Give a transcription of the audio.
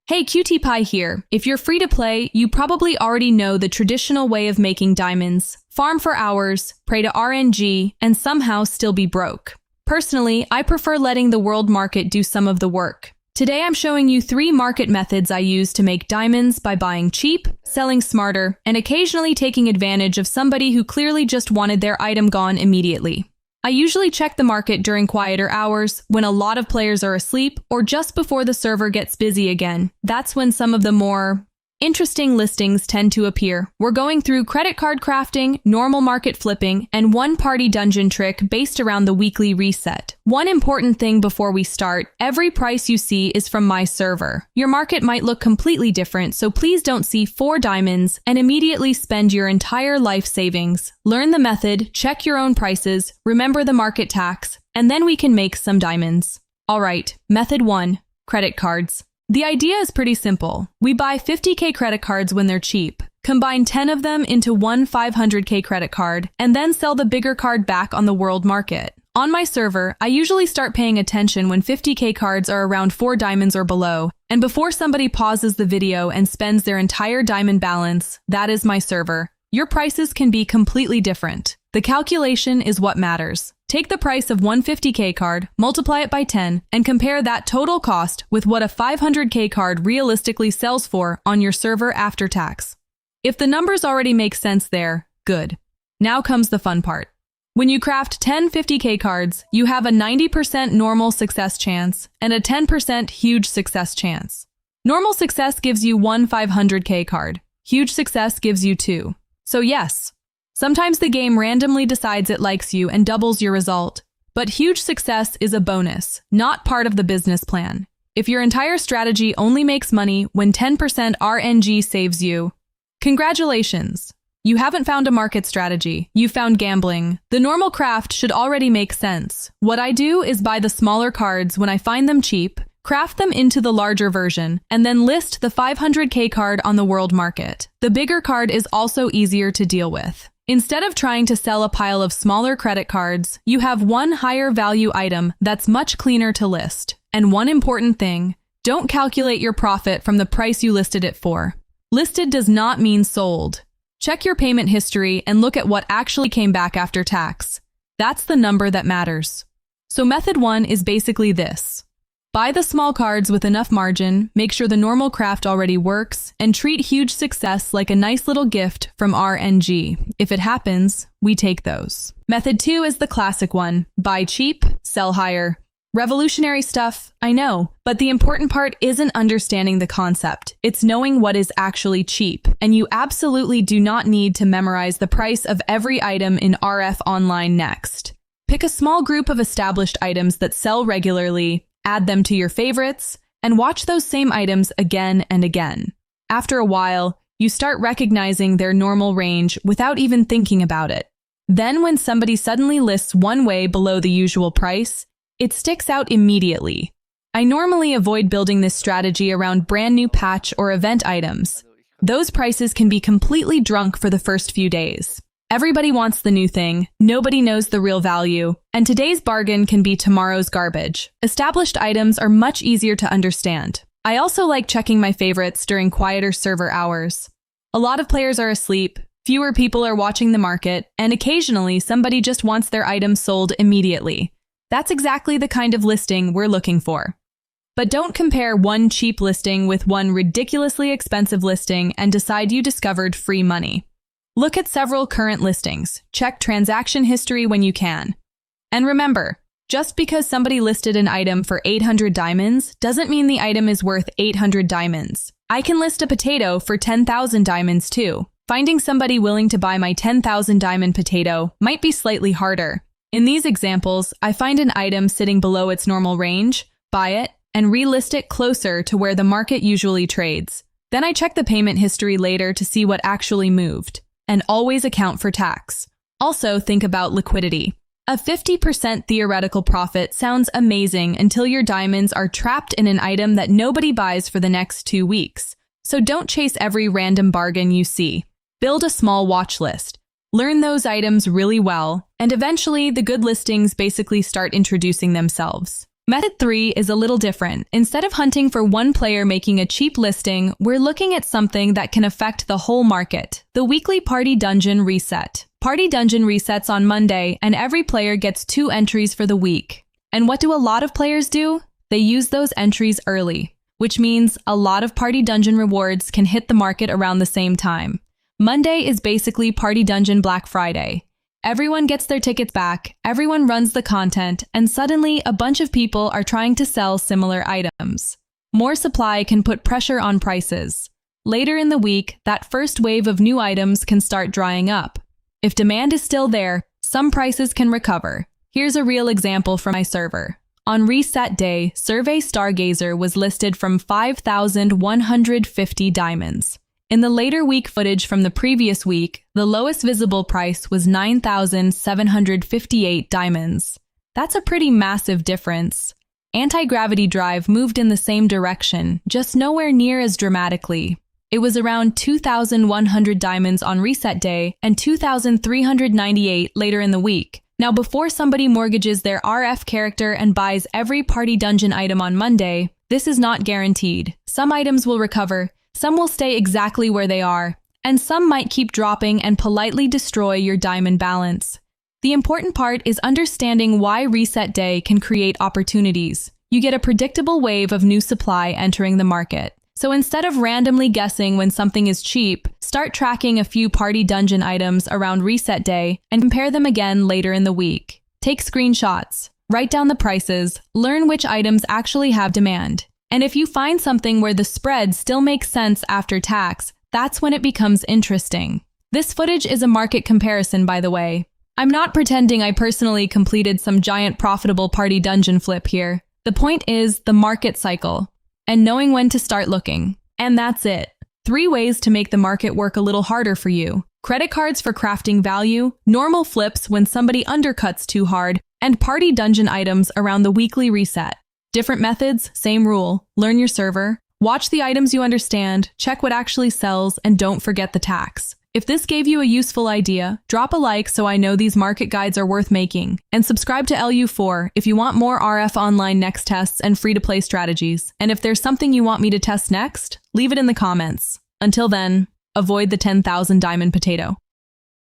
Hey, QTPie here. If you're free to play, you probably already know the traditional way of making diamonds. Farm for hours, pray to RNG, and somehow still be broke. Personally, I prefer letting the world market do some of the work. Today I'm showing you 3 market methods I use to make diamonds by buying cheap, selling smarter, and occasionally taking advantage of somebody who clearly just wanted their item gone immediately. I usually check the market during quieter hours, when a lot of players are asleep, or just before the server gets busy again. That's when some of the more interesting listings tend to appear. We're going through credit card crafting, normal market flipping, and one-party dungeon trick based around the weekly reset. One important thing before we start, every price you see is from my server. Your market might look completely different, so please don't see 4 diamonds and immediately spend your entire life savings. Learn the method, check your own prices, remember the market tax, and then we can make some diamonds. Alright, method 1, credit cards. The idea is pretty simple. We buy 50k credit cards when they're cheap, combine 10 of them into one 500k credit card, and then sell the bigger card back on the world market. On my server, I usually start paying attention when 50k cards are around 4 diamonds or below, and before somebody pauses the video and spends their entire diamond balance, that is my server. Your prices can be completely different. The calculation is what matters. Take the price of one 50k card, multiply it by 10, and compare that total cost with what a 500k card realistically sells for on your server after tax. If the numbers already make sense there, good. Now comes the fun part. When you craft 10 50k cards, you have a 90% normal success chance and a 10% huge success chance. Normal success gives you one 500k card. Huge success gives you 2. So yes, sometimes the game randomly decides it likes you and doubles your result. But huge success is a bonus, not part of the business plan. If your entire strategy only makes money when 10% RNG saves you, congratulations! You haven't found a market strategy, you found gambling. The normal craft should already make sense. What I do is buy the smaller cards when I find them cheap, craft them into the larger version, and then list the 500k card on the world market. The bigger card is also easier to deal with. Instead of trying to sell a pile of smaller credit cards, you have one higher value item that's much cleaner to list. And one important thing, don't calculate your profit from the price you listed it for. Listed does not mean sold. Check your payment history and look at what actually came back after tax. That's the number that matters. So method 1 is basically this. Buy the small cards with enough margin, make sure the normal craft already works, and treat huge success like a nice little gift from RNG. If it happens, we take those. Method 2 is the classic one. Buy cheap, sell higher. Revolutionary stuff, I know, but the important part isn't understanding the concept. It's knowing what is actually cheap, and you absolutely do not need to memorize the price of every item in RF Online next. Pick a small group of established items that sell regularly, add them to your favorites, and watch those same items again and again. After a while, you start recognizing their normal range without even thinking about it. Then when somebody suddenly lists one way below the usual price, it sticks out immediately. I normally avoid building this strategy around brand new patch or event items. Those prices can be completely drunk for the first few days. Everybody wants the new thing, nobody knows the real value, and today's bargain can be tomorrow's garbage. Established items are much easier to understand. I also like checking my favorites during quieter server hours. A lot of players are asleep, fewer people are watching the market, and occasionally somebody just wants their item sold immediately. That's exactly the kind of listing we're looking for. But don't compare one cheap listing with one ridiculously expensive listing and decide you discovered free money. Look at several current listings. Check transaction history when you can. And remember, just because somebody listed an item for 800 diamonds doesn't mean the item is worth 800 diamonds. I can list a potato for 10,000 diamonds too. Finding somebody willing to buy my 10,000 diamond potato might be slightly harder. In these examples, I find an item sitting below its normal range, buy it, and relist it closer to where the market usually trades. Then I check the payment history later to see what actually moved. And always account for tax. Also think about liquidity. A 50% theoretical profit sounds amazing until your diamonds are trapped in an item that nobody buys for the next 2 weeks. So don't chase every random bargain you see. Build a small watch list. Learn those items really well, and eventually the good listings basically start introducing themselves. Method 3 is a little different. Instead of hunting for one player making a cheap listing, we're looking at something that can affect the whole market. The weekly Party Dungeon Reset. Party Dungeon resets on Monday, and every player gets 2 entries for the week. And what do a lot of players do? They use those entries early, which means a lot of Party Dungeon rewards can hit the market around the same time. Monday is basically Party Dungeon Black Friday. Everyone gets their tickets back, everyone runs the content, and suddenly a bunch of people are trying to sell similar items. More supply can put pressure on prices. Later in the week, that first wave of new items can start drying up. If demand is still there, some prices can recover. Here's a real example from my server. On reset day, Survey Stargazer was listed from 5,150 diamonds. In the later week footage from the previous week, the lowest visible price was 9,758 diamonds. That's a pretty massive difference. Anti-gravity drive moved in the same direction, just nowhere near as dramatically. It was around 2,100 diamonds on reset day and 2,398 later in the week. Now, before somebody mortgages their RF character and buys every Party Dungeon item on Monday, this is not guaranteed. Some items will recover, some will stay exactly where they are, and some might keep dropping and politely destroy your diamond balance. The important part is understanding why reset day can create opportunities. You get a predictable wave of new supply entering the market. So instead of randomly guessing when something is cheap, start tracking a few Party Dungeon items around reset day and compare them again later in the week. Take screenshots, write down the prices, learn which items actually have demand. And if you find something where the spread still makes sense after tax, that's when it becomes interesting. This footage is a market comparison, by the way. I'm not pretending I personally completed some giant profitable Party Dungeon flip here. The point is the market cycle and knowing when to start looking. And that's it. 3 ways to make the market work a little harder for you. Credit cards for crafting value, normal flips when somebody undercuts too hard, and Party Dungeon items around the weekly reset. Different methods, same rule. Learn your server, watch the items you understand, check what actually sells, and don't forget the tax. If this gave you a useful idea, drop a like so I know these market guides are worth making, and subscribe to LU4 if you want more RF online next tests and free-to-play strategies. And if there's something you want me to test next, leave it in the comments. Until then, avoid the 10,000 diamond potato.